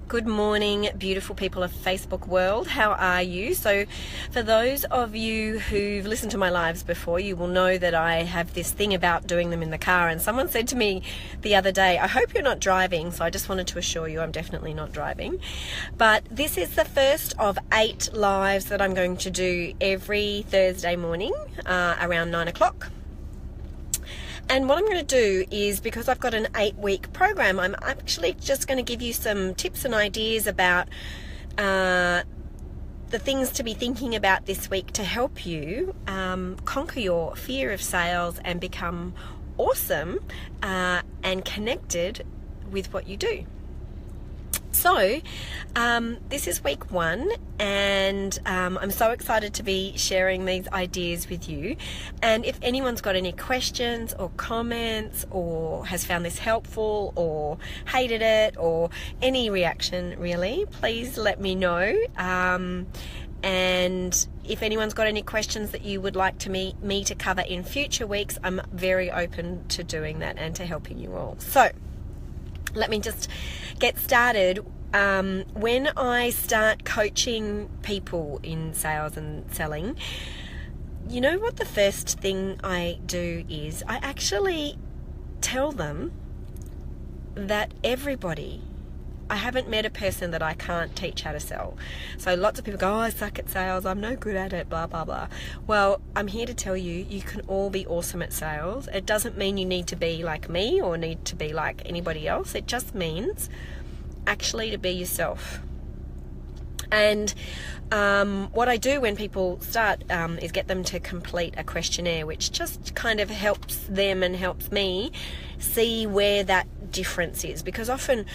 Good morning, beautiful people of Facebook world. How are you? So for those of you who've listened to my lives before, you will know that I have this thing about doing them in the car. And someone said to me the other day, I hope you're not driving. So I just wanted to assure you I'm definitely not driving. But this is the first of 8 lives that I'm going to do every Thursday morning around 9 o'clock. And what I'm going to do is, because I've got an 8-week program, I'm actually just going to give you some tips and ideas about the things to be thinking about this week to help you conquer your fear of sales and become awesome and connected with what you do. So this is week 1, and I'm so excited to be sharing these ideas with you. And if anyone's got any questions or comments, or has found this helpful or hated it, or any reaction really, please let me know. And if anyone's got any questions that you would like to me to cover in future weeks, I'm very open to doing that and to helping you all. So let me just get started. When I start coaching people in sales and selling, you know what the first thing I do is I actually tell them that I haven't met a person that I can't teach how to sell. So lots of people go, I suck at sales, I'm no good at it, blah, blah, blah. Well, I'm here to tell you, you can all be awesome at sales. It doesn't mean you need to be like me or need to be like anybody else. It just means actually to be yourself. And what I do when people start is get them to complete a questionnaire, which just kind of helps them and helps me see where that difference is. Because often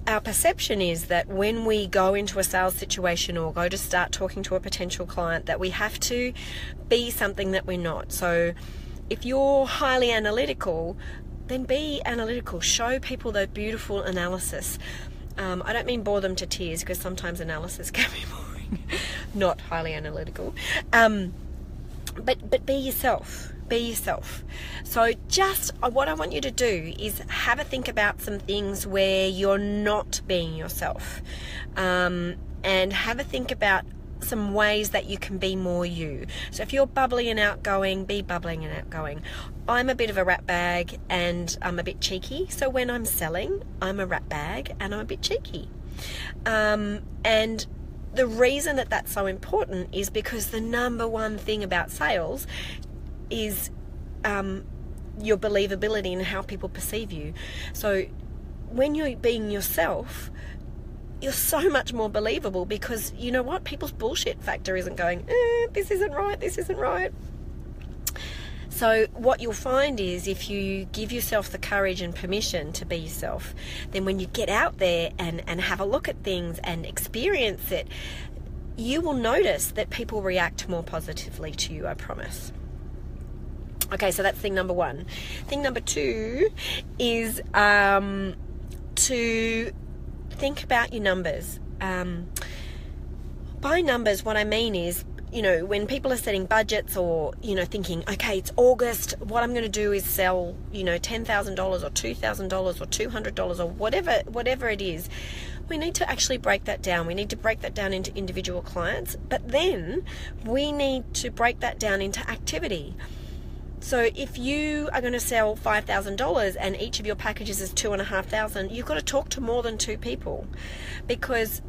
our perception is that when we go into a sales situation or go to start talking to a potential client, that we have to be something that we're not. So if you're highly analytical, then be analytical. Show people the beautiful analysis. I don't mean bore them to tears, because sometimes analysis can be boring, not highly analytical. But be yourself. Be yourself. So just what I want you to do is have a think about some things where you're not being yourself, and have a think about some ways that you can be more you. So if you're bubbly and outgoing, be bubbling and outgoing. I'm a bit of a rat bag and I'm a bit cheeky. So when I'm selling, I'm a rat bag and I'm a bit cheeky. And the reason that that's so important is because the number one thing about sales is your believability and how people perceive you. So when you're being yourself, you're so much more believable, because you know what? People's bullshit factor isn't going, this isn't right. So what you'll find is, if you give yourself the courage and permission to be yourself, then when you get out there and have a look at things and experience it, you will notice that people react more positively to you, I promise. Okay, so that's thing number 1. Thing number 2 is to think about your numbers. By numbers, what I mean is, when people are setting budgets, or, thinking, okay, it's August, what I'm going to do is sell, $10,000 or $2,000 or $200 or whatever it is, we need to actually break that down. We need to break that down into individual clients, but then we need to break that down into activity. So if you are going to sell $5,000 and each of your packages is $2,500, you've got to talk to more than 2 people. Because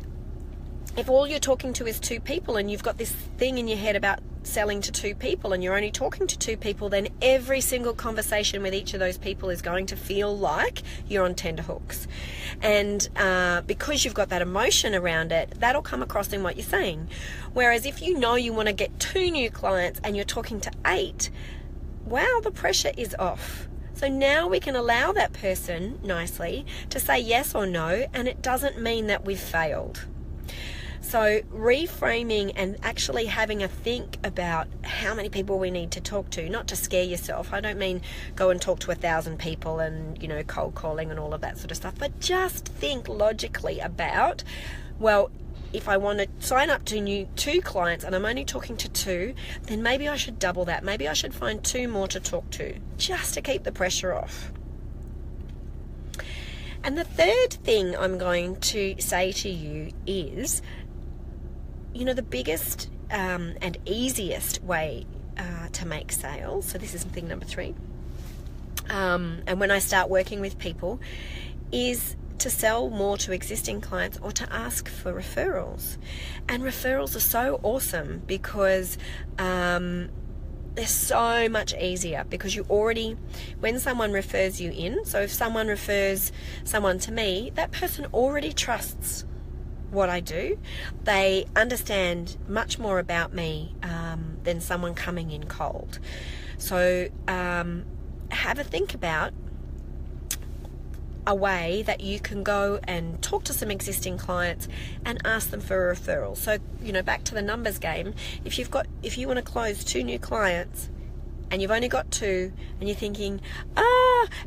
if all you're talking to is 2 people, and you've got this thing in your head about selling to 2 people, and you're only talking to 2 people, then every single conversation with each of those people is going to feel like you're on tenterhooks. And because you've got that emotion around it, that'll come across in what you're saying. Whereas if you know you want to get 2 new clients and you're talking to 8, wow, the pressure is off. So now we can allow that person nicely to say yes or no, and it doesn't mean that we've failed. So reframing and actually having a think about how many people we need to talk to, not to scare yourself. I don't mean go and talk to 1,000 people and, cold calling and all of that sort of stuff, but just think logically about, well, if I want to sign up to 2 clients and I'm only talking to 2, then maybe I should double that. Maybe I should find 2 more to talk to, just to keep the pressure off. And the third thing I'm going to say to you is, the biggest and easiest way to make sales. So this is thing number 3. And when I start working with people, is to sell more to existing clients or to ask for referrals. And referrals are so awesome because they're so much easier, because you already, when someone refers you in, so if someone refers someone to me, that person already trusts what I do. They understand much more about me than someone coming in cold. So have a think about a way that you can go and talk to some existing clients and ask them for a referral. So, back to the numbers game, if you want to close 2 new clients and you've only got 2 and you're thinking,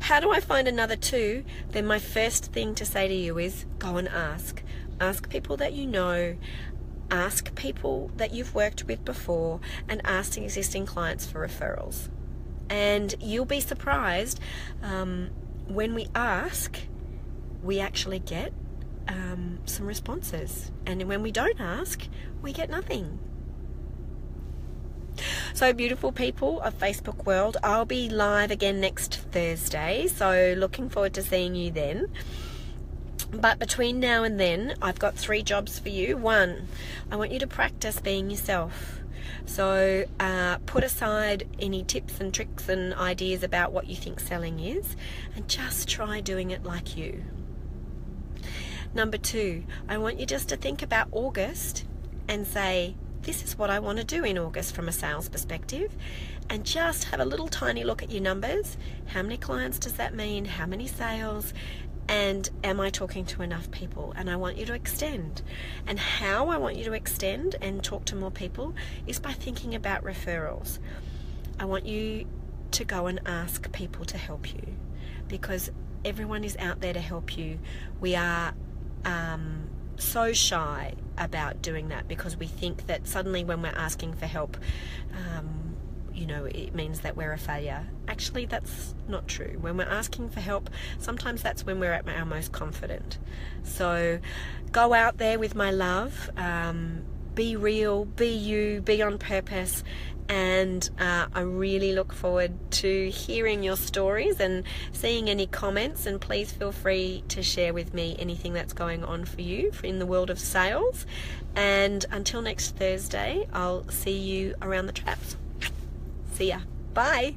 how do I find another 2? Then my first thing to say to you is go and ask. Ask people that you know, ask people that you've worked with before, and ask existing clients for referrals. And you'll be surprised, when we ask, we actually get some responses. And when we don't ask, we get nothing. So, beautiful people of Facebook world, I'll be live again next Thursday. So looking forward to seeing you then. But between now and then, I've got 3 jobs for you. 1, I want you to practice being yourself. So put aside any tips and tricks and ideas about what you think selling is, and just try doing it like you. Number 2, I want you just to think about August and say, this is what I want to do in August from a sales perspective, and just have a little tiny look at your numbers. How many clients does that mean? How many sales? And am I talking to enough people? And I want you to extend. And how I want you to extend and talk to more people is by thinking about referrals. I want you to go and ask people to help you, because everyone is out there to help you. We are so shy about doing that, because we think that suddenly when we're asking for help, it means that we're a failure. Actually, that's not true. When we're asking for help, sometimes that's when we're at our most confident. So go out there with my love. Be real, be you, be on purpose. And I really look forward to hearing your stories and seeing any comments. And please feel free to share with me anything that's going on for you in the world of sales. And until next Thursday, I'll see you around the traps. See ya. Bye.